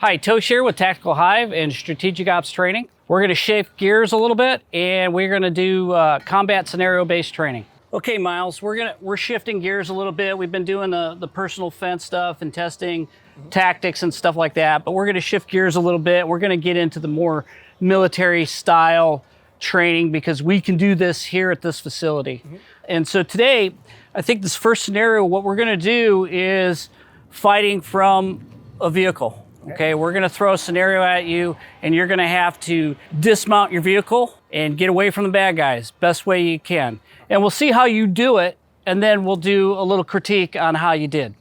Hi, Tosh here with Tactical Hyve and Strategic Ops Training. We're going to shift gears a little bit and we're going to do combat scenario-based training. Okay, Myles, we're shifting gears a little bit. We've been doing the personal defense stuff and testing tactics and stuff like that, but we're going to shift gears a little bit. We're going to get into the more military style training because we can do this here at this facility. And so today, I think this first scenario, what we're going to do is fighting from a vehicle. Okay, we're gonna throw a scenario at you and you're gonna have to dismount your vehicle and get away from the bad guys, best way you can. And we'll see how you do it, and then we'll do a little critique on how you did.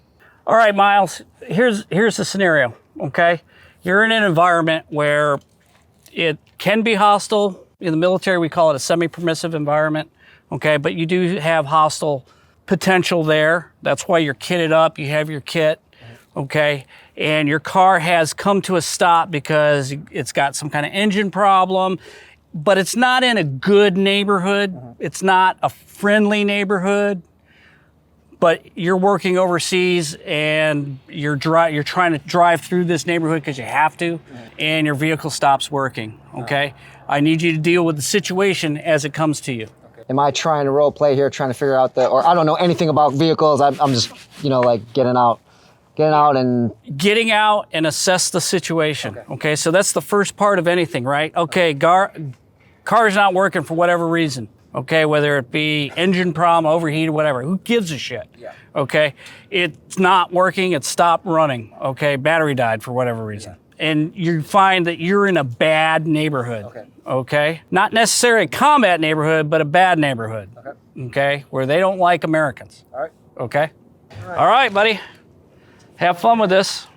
All right, Myles, here's the scenario, okay? You're in an environment where it can be hostile. In the military, we call it a semi-permissive environment, okay? But you do have hostile potential there. That's why you're kitted up, you have your kit, okay? And your car has come to a stop because it's got some kind of engine problem, but it's not in a good neighborhood. It's not a friendly neighborhood, but you're working overseas and you're trying to drive through this neighborhood because you have to, and your vehicle stops working, okay? I need you to deal with the situation as it comes to you. Am I trying to role play here, trying to figure out or I don't know anything about vehicles. I'm just, like getting out and assess the situation. Okay, so that's the first part of anything, right? Okay, car's not working for whatever reason. Okay, whether it be engine problem, overheated, whatever. Who gives a shit? Yeah. Okay, it's not working. It stopped running. Okay, battery died for whatever reason. Yeah. And you find that you're in a bad neighborhood. Okay, not necessarily a combat neighborhood, but a bad neighborhood. Okay, where they don't like Americans. All right. Okay. All right, buddy. Have fun with this.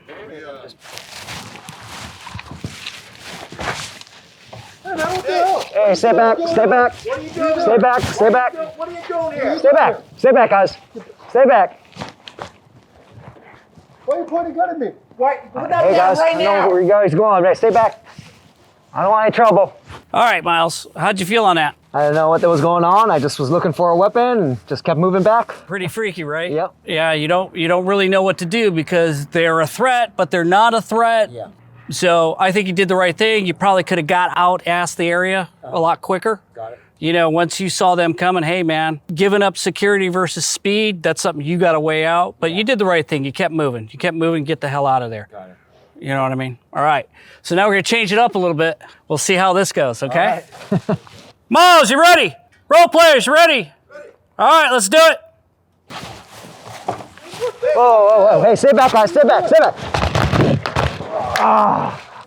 Hey, stay back. Stay back. What are you doing? Stay back. Stay back. What are you doing here? Stay back. Stay back, guys. Stay back. Why are you pointing a gun at me? Why? Put that Hey, down guys. right I know now. where you guys going. Right, stay back. I don't want any trouble. All right, Myles, how'd you feel on that? I didn't know what was going on. I just was looking for a weapon and just kept moving back. Pretty freaky, right? Yep. Yeah, you don't really know what to do because they're a threat, but they're not a threat. Yeah. So I think you did the right thing. You probably could have got out asked the area a lot quicker. Got it. Once you saw them coming, hey man, giving up security versus speed, that's something you got to weigh out. But you did the right thing. You kept moving. Get the hell out of there. Got it. You know what I mean? All right. So now we're going to change it up a little bit. We'll see how this goes, okay? All right. Myles, you ready? Role players, you ready? All right, let's do it. Whoa. Hey, stay back, guys. Stay back. Stay back.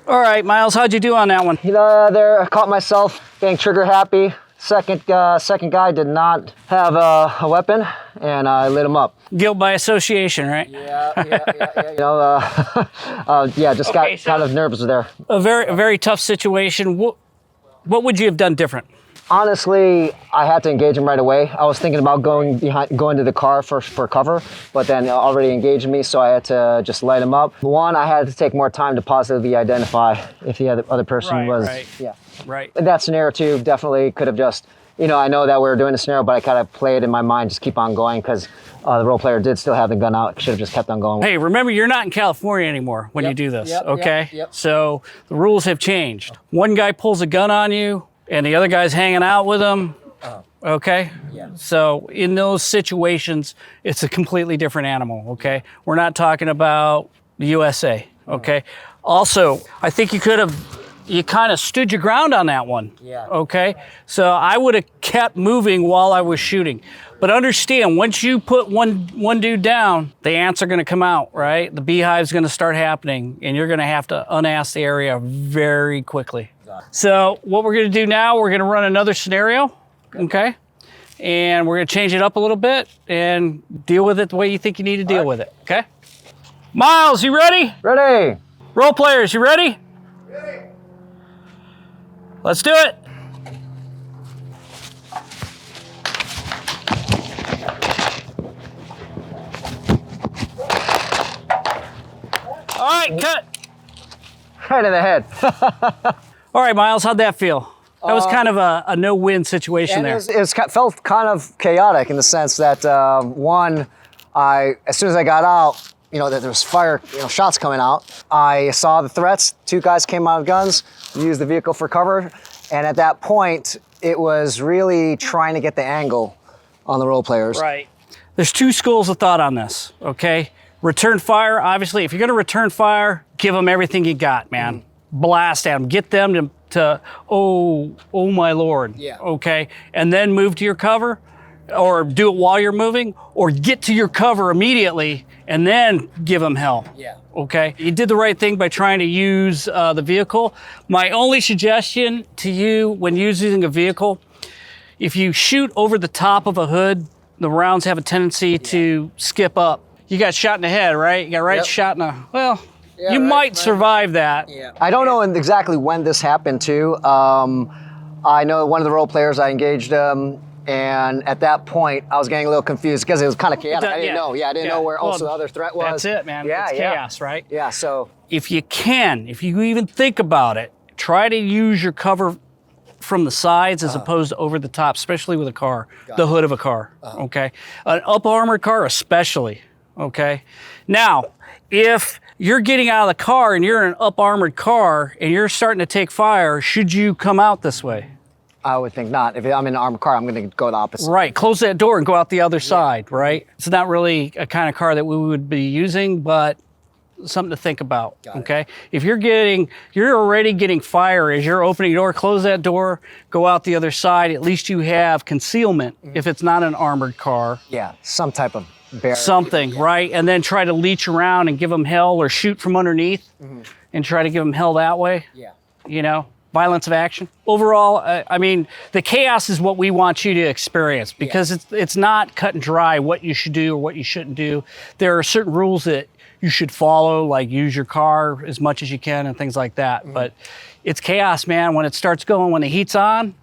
All right, Myles, how'd you do on that one? There, I caught myself being trigger happy. Second guy did not have a weapon, and I lit him up. Guilt by association, right? Yeah. Just got kind of nervous there. A very tough situation. What would you have done different? Honestly, I had to engage him right away. I was thinking about going to the car for cover, but then already engaged me, so I had to just light him up. One, I had to take more time to positively identify if the other person was. Right. Yeah. Right. In that scenario too, definitely could have just, I know that we were doing a scenario, but I kind of played in my mind, just keep on going, because the role player did still have the gun out. Should have just kept on going. Hey, remember, you're not in California anymore when you do this, okay? Yep. So the rules have changed. One guy pulls a gun on you, and the other guy's hanging out with him, okay? Yeah. So in those situations, it's a completely different animal, okay? We're not talking about the USA, okay? Also, I think you kind of stood your ground on that one, okay? So I would have kept moving while I was shooting. But understand, once you put one dude down, the ants are gonna come out, right? The beehive's gonna start happening, and you're gonna have to unass the area very quickly. So what we're gonna do now, we're gonna run another scenario, okay? And we're gonna change it up a little bit and deal with it the way you think you need to deal with it, okay? Myles, you ready? Ready. Role players, you ready? Ready. Let's do it. All right, cut. Right in the head. All right, Myles, how'd that feel? That was kind of a no-win situation there. It felt kind of chaotic in the sense that, one, as soon as I got out, you know, that there was fire, you know, shots coming out. I saw the threats. 2 guys came out with guns, used the vehicle for cover. And at that point, it was really trying to get the angle on the role players. Right. There's 2 schools of thought on this, okay? Return fire, obviously, if you're gonna return fire, give them everything you got, man. Blast at them, get them to oh my Lord, okay? And then move to your cover, or do it while you're moving, or get to your cover immediately and then give them hell. Okay? You did the right thing by trying to use the vehicle. My only suggestion to you when using a vehicle, if you shoot over the top of a hood, the rounds have a tendency to skip up. You got shot in the head, right? You got shot in the, well, you might survive that. I don't know exactly when this happened too. I know one of the role players, I engaged and at that point, I was getting a little confused because it was kind of chaotic. I didn't know. I didn't know where also the other threat was. That's it, man. It's chaos, right? Yeah, so. If you can, if you even think about it, try to use your cover from the sides as opposed to over the top, especially with a car, the hood of a car, okay? An up-armored car especially, okay? Now, if you're getting out of the car and you're in an up-armored car and you're starting to take fire, should you come out this way? I would think not. If I'm in an armored car, I'm going to go the opposite. Right, close that door and go out the other side, right? It's not really a kind of car that we would be using, but something to think about, okay? If you're already getting fire as you're opening the door, close that door, go out the other side. At least you have concealment if it's not an armored car. Yeah, some type of barrier. Something, right? And then try to leech around and give them hell or shoot from underneath and try to give them hell that way. Yeah. You know, violence of action. Overall, I mean, the chaos is what we want you to experience because it's not cut and dry what you should do or what you shouldn't do. There are certain rules that you should follow, like use your car as much as you can and things like that. But it's chaos, man. When it starts going, when the heat's on,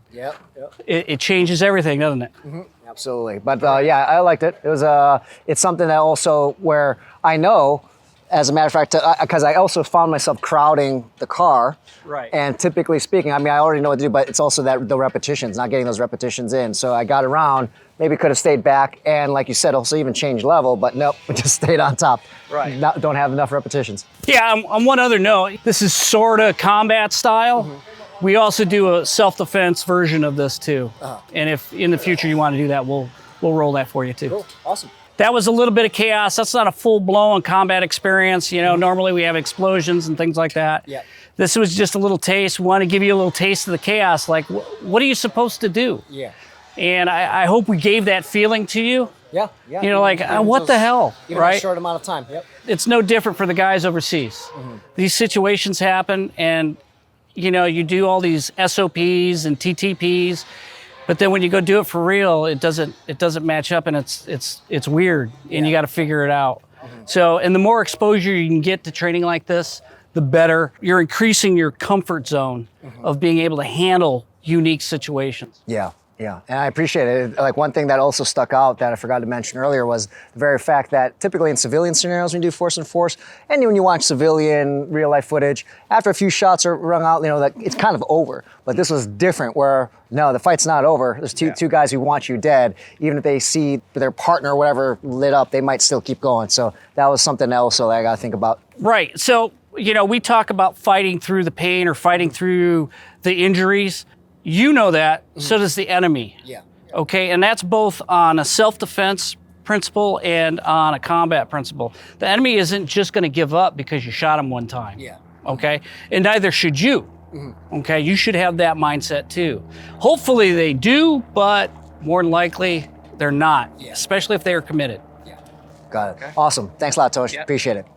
it changes everything, doesn't it? Absolutely. But yeah, I liked it. It was it's something that also where I know, as a matter of fact, because I also found myself crowding the car. Right. And typically speaking, I mean, I already know what to do, but it's also that the repetitions, not getting those repetitions in. So I got around, maybe could have stayed back, and like you said, also even changed level, but nope, we just stayed on top. Right. Don't have enough repetitions. Yeah, on one other note, this is sort of combat style. We also do a self-defense version of this too. And if in the future you want to do that, we'll roll that for you too. Cool, awesome. That was a little bit of chaos. That's not a full-blown combat experience. You know, normally we have explosions and things like that. Yeah. This was just a little taste. We want to give you a little taste of the chaos. Like, what are you supposed to do? Yeah. And I hope we gave that feeling to you. Yeah. You know, like, what the hell, even right? a short amount of time. Yep. It's no different for the guys overseas. These situations happen, and you know, you do all these SOPs and TTPs, but then when you go do it for real, it doesn't match up, and it's weird, and you got to figure it out. So, and the more exposure you can get to training like this, the better. You're increasing your comfort zone of being able to handle unique situations. Yeah. Yeah, and I appreciate it. Like one thing that also stuck out that I forgot to mention earlier was the very fact that typically in civilian scenarios when you do force and force, and when you watch civilian real life footage, after a few shots are rung out, you know, that it's kind of over. But this was different where, no, the fight's not over. There's two guys who want you dead. Even if they see their partner or whatever lit up, they might still keep going. So that was something else that I got to think about. Right, so, you know, we talk about fighting through the pain or fighting through the injuries. You know that, so does the enemy. Yeah. Okay, and that's both on a self-defense principle and on a combat principle. The enemy isn't just going to give up because you shot him one time. Yeah. Okay, and neither should you. Okay, you should have that mindset too. Hopefully they do, but more than likely they're not, especially if they are committed. Got it. Okay. Awesome. Thanks a lot, Tosh. Appreciate it.